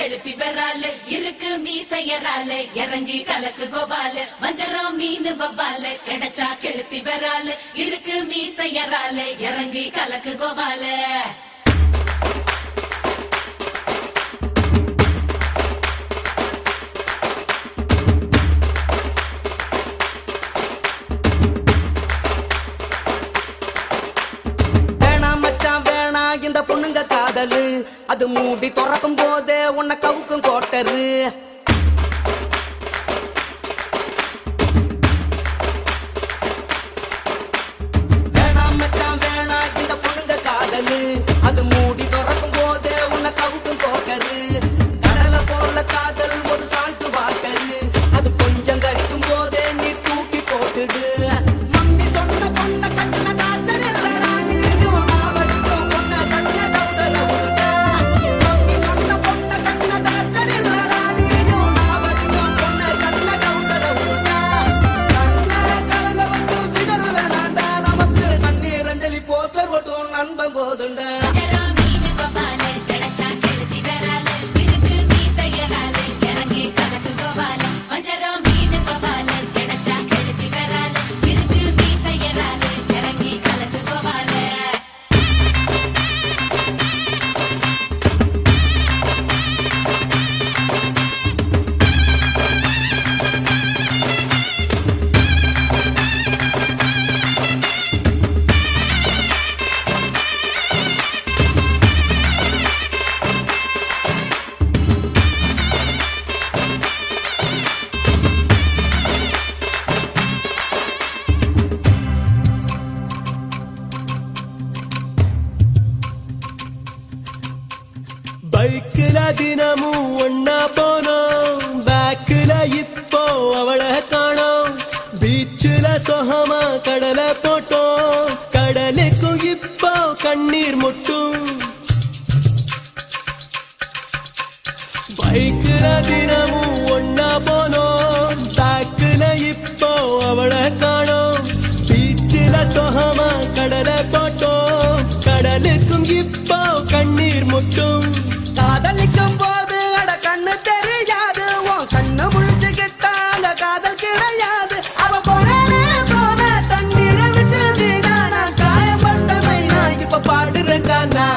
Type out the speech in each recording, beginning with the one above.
கெளுத்தி வராலு இருக்கு மீசையராலு இறங்கி கலக்கு கோபாலு வஞ்சரம் மீன் வவ்வாலு கிடைச்சா கெளுத்தி வராலு இருக்கு மீசையராலு இறங்கி கலக்கு கோபாலு இந்த பொண்ணுங்க காதலு அது மூடி துறக்கும் போதே உன்னை கவுக்கும் கோட்டரு வேணாம் மச்சான் வேணா இந்த பொண்ணுங்க காதலு அது மூடி துறக்கும் போதே உன்னை கவுக்கும் கோட்டரு கடலை போல காதல் ஒரு சால்ட்டு வாட்டரு அது கொஞ்சம் கரிக்கும் போதே நீ தூக்கி போட்டுடு மம்மி சொன்ன பொண்ணை கட்டின காய்ச்சல் இல்லடா நண்பன் போதுண்ட பைக்கில தினமும் ஒன்னா போனோம் பேக்கில இப்போ அவளை காணோம் பீச்சில சொகமா கடலை போட்டோம் கடலுக்கும் இப்போ கண்ணீர் முட்டும் பைக்கில தினமும் ஒன்னா போனோம் பேக்கில இப்போ அவளை காணோம் பீச்சில சொகமா கடலை போட்டோம் கடலுக்கும் இப்போ கண்ணீர் முட்டும் காதலிக்கும் போது அட கண்ணு தெரியாது உன் கண்ணு முழிச்சுக்கிட்டாங்க காதல் கிடையாது அவ போனே போன தண்ணீரை விட்டு நீதானா காயப்பட்ட மைனா இப்ப பாடுறேன் கானா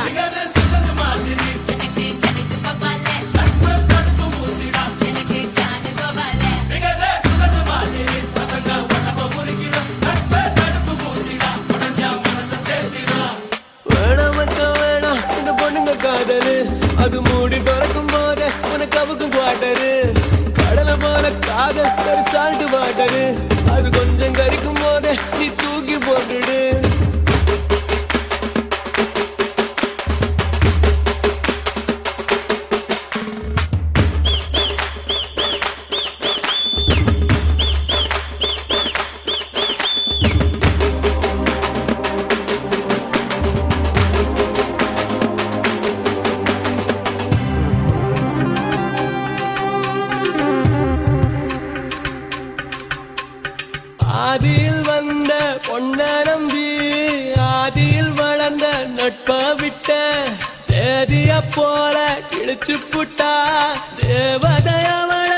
காதலு அது மூடி பறக்கும் போதே உனக்கு அவுக்கும் வாட்டரு கடலை போல காதல் ஒரு சால்ட் வாட்டரு அது கொஞ்சம் கரிக்கும் போதே நீ தூக்கி போட்டுடு ஆதியில் வந்த பொன்ன நம்பி ஆதியில் வளர்ந்த நட்ப விட்ட தேதிய போல கிழிச்சு புட்டா தேவதையவள்